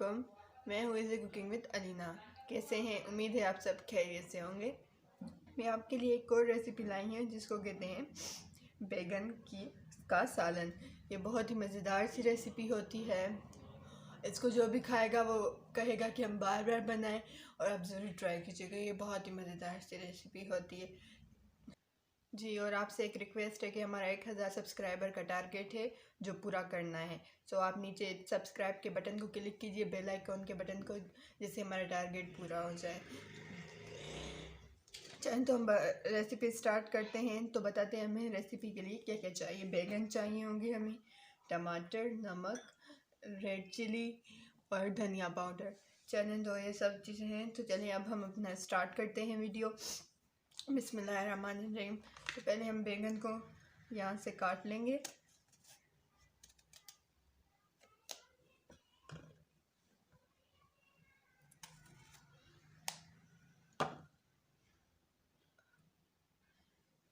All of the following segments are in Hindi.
वालेकुम। मैं हूँ इज़ी कुकिंग विद अलीना। कैसे हैं? उम्मीद है आप सब खैरियत से होंगे। मैं आपके लिए एक और रेसिपी लाई हूँ जिसको कहते हैं बैगन का सालन। ये बहुत ही मज़ेदार सी रेसिपी होती है। इसको जो भी खाएगा वो कहेगा कि हम बार बार बनाएं और आप ज़रूर ट्राई कीजिएगा। ये बहुत ही मज़ेदार सी रेसिपी होती है जी। और आपसे एक रिक्वेस्ट है कि हमारा 1000 सब्सक्राइबर का टारगेट है जो पूरा करना है। सो आप नीचे सब्सक्राइब के बटन को क्लिक कीजिए, बेल आइकॉन के बटन को, जिससे हमारा टारगेट पूरा हो जाए। चलें तो हम रेसिपी स्टार्ट करते हैं। तो बताते हैं हमें रेसिपी के लिए क्या क्या चाहिए। बैगन चाहिए होंगे हमें, टमाटर, नमक, रेड चिली और धनिया पाउडर। चलें तो ये सब चीज़ें हैं। तो चलिए अब हम अपना स्टार्ट करते हैं वीडियो। बिस्मिल्लाहिर्रहमानिर्रहीम। तो पहले हम बैंगन को यहाँ से काट लेंगे।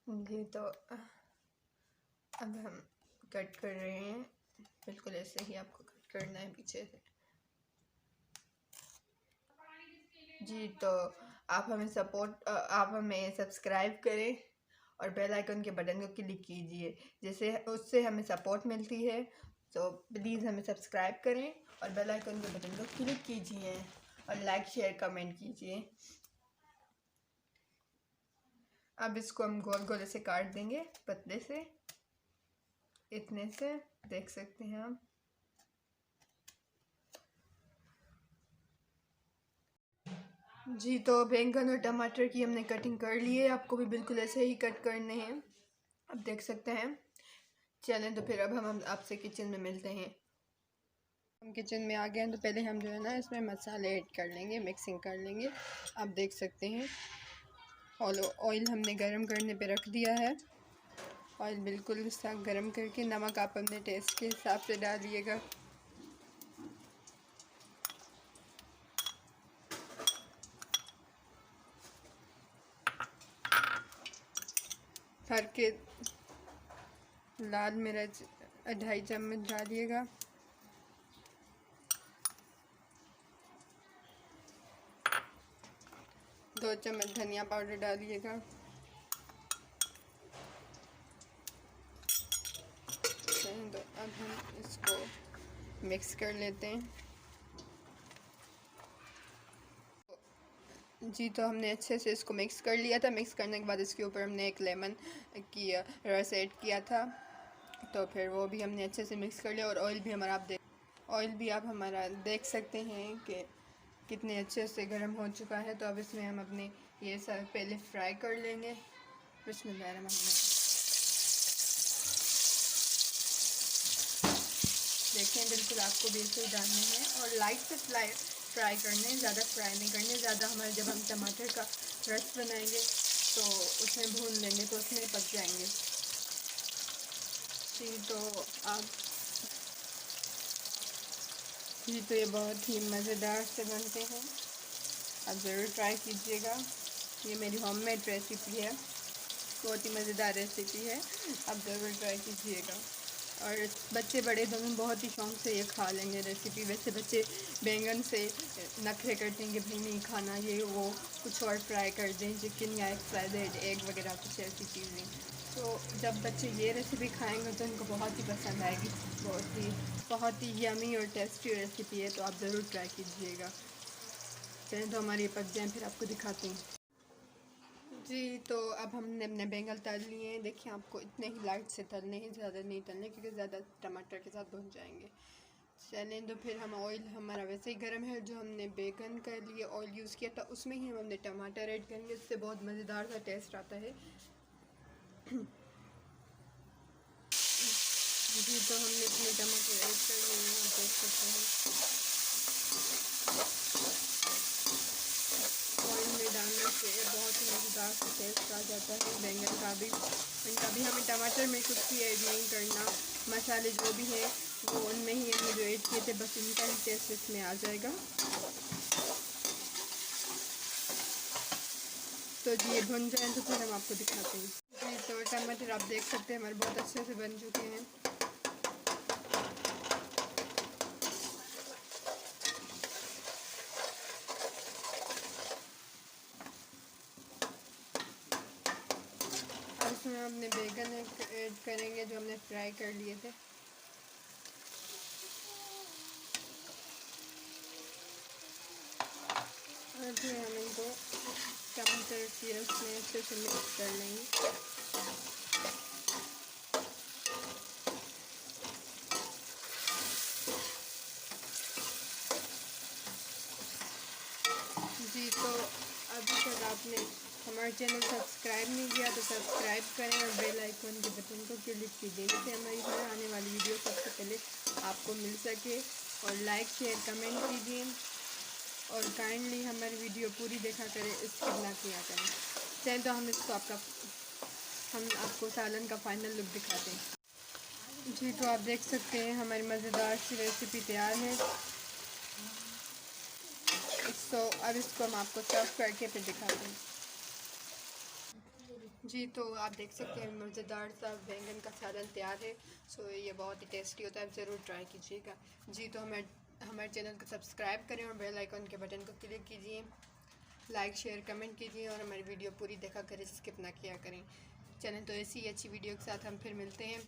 जी तो अब हम कट कर रहे हैं। बिल्कुल ऐसे ही आपको कट करना है पीछे से। जी तो आप हमें सब्सक्राइब करें और बेल आइकन के बटन को क्लिक कीजिए, जिससे उससे हमें सपोर्ट मिलती है। तो प्लीज़ हमें सब्सक्राइब करें और बेल आइकन के बटन को क्लिक कीजिए और लाइक शेयर कमेंट कीजिए। अब इसको हम गोल गोल ऐसे काट देंगे, पतले से, इतने से, देख सकते हैं आप। जी तो बैंगन और टमाटर की हमने कटिंग कर ली है। आपको भी बिल्कुल ऐसे ही कट करने हैं, आप देख सकते हैं। चलें तो फिर अब हम आपसे किचन में मिलते हैं। हम किचन में आ गए हैं। तो पहले हम जो है ना इसमें मसाले ऐड कर लेंगे, मिक्सिंग कर लेंगे। आप देख सकते हैं ऑयल हमने गरम करने पे रख दिया है। ऑयल बिल्कुल सा गरम करके नमक आप अपने टेस्ट के हिसाब से डालिएगा। भर के लाल मिर्च 2.5 चम्मच डालिएगा। दो चम्मच धनिया पाउडर डालिएगा। तो अब हम इसको मिक्स कर लेते हैं। जी तो हमने अच्छे से इसको मिक्स कर लिया था। मिक्स करने के बाद इसके ऊपर हमने एक लेमन की रस ऐड किया था। तो फिर वो भी हमने अच्छे से मिक्स कर लिया। और ऑयल भी आप हमारा देख सकते हैं कि कितने अच्छे से गर्म हो चुका है। तो अब इसमें हम अपने ये सब पहले फ्राई कर लेंगे। बिस्मिल्लाहिर्रहमानिर्रहीम। देखें बिल्कुल आपको भी ऐसे ही डालने हैं और लाइट से फ्राई करने, ज़्यादा फ्राई नहीं करने। ज़्यादा हमारे जब हम टमाटर का रस बनाएंगे तो उसमें भून लेंगे तो उसमें पक जाएंगे। जी तो ये बहुत ही मज़ेदार से बनते हैं, आप ज़रूर ट्राई कीजिएगा। ये मेरी होममेड रेसिपी है, बहुत ही मज़ेदार रेसिपी है, आप ज़रूर ट्राई कीजिएगा। और बच्चे बड़े दोनों बहुत ही शौक़ से ये खा लेंगे रेसिपी। वैसे बच्चे बैंगन से नखरे करते हैं कि भाई नहीं खाना ये वो, कुछ और फ्राई कर दें, चिकन या एग वगैरह कुछ ऐसी चीज़ें। तो जब बच्चे ये रेसिपी खाएंगे तो इनको बहुत ही पसंद आएगी। बहुत ही यमी और टेस्टी रेसिपी है, तो आप ज़रूर ट्राई कीजिएगा। चलें तो हमारे पक जाएँ, फिर आपको दिखाते हैं। जी तो अब हमने अपने बैंगन तल लिए हैं। देखिए आपको इतने ही लाइट से तलने हैं, ज़्यादा नहीं तलने, क्योंकि ज़्यादा टमाटर के साथ भुन जाएंगे। चलें तो फिर हम ऑयल हमारा वैसे ही गर्म है। जो हमने बैगन के लिए ऑयल यूज़ किया था उसमें ही हम अपने टमाटर ऐड करेंगे, इससे बहुत मज़ेदार सा टेस्ट आता है। जी तो हमने अपने टमाटर ऐड कर लिए हैं, आप देख सकते हैं। डालने से बहुत ही मज़ेदार सा टेस्ट आ जाता है बैंगन का भी। कभी हमें टमाटर में कुछ भी ऐड नहीं करना, मसाले जो भी हैं वो उनमें ही हमने जो ऐड किए थे, बस उनका ही टेस्ट इसमें आ जाएगा। तो जी ये भुन जाए तो फिर हम आपको दिखाते हैं। जी तो टमाटर आप देख सकते हैं हमारे बहुत अच्छे से बन चुके हैं। करेंगे जो हमने फ्राई कर लिए थे। और फिर हम इनको टमाटर सिरप में अच्छे से मिक्स कर लेंगे। जी, तो अभी तक आपने हमारे चैनल सब्सक्राइब नहीं किया तो सब्सक्राइब करें और बेल आइकन के बटन को क्लिक कीजिए, जिससे हमारी हर आने वाली वीडियो सबसे पहले आपको मिल सके। और लाइक शेयर कमेंट कीजिए और काइंडली हमारी वीडियो पूरी देखा करें, स्किप ना किया करें। चलें तो हम आपको सालन का फाइनल लुक दिखाते हैं। जी, तो आप देख सकते हैं हमारी मज़ेदार सी रेसिपी तैयार है। तो अब इसको हम आपको सर्व करके फिर दिखाते हैं। जी, तो आप देख सकते हैं मज़ेदार सा बैंगन का सालन तैयार है। सो ये बहुत ही टेस्टी होता है, ज़रूर ट्राई कीजिएगा। जी, तो हमारे चैनल को सब्सक्राइब करें और बेल आइकन के बटन को क्लिक कीजिए, लाइक शेयर कमेंट कीजिए और हमारी वीडियो पूरी देखा करें, स्किप ना किया करें। चलें तो ऐसी ही अच्छी वीडियो के साथ हम फिर मिलते हैं।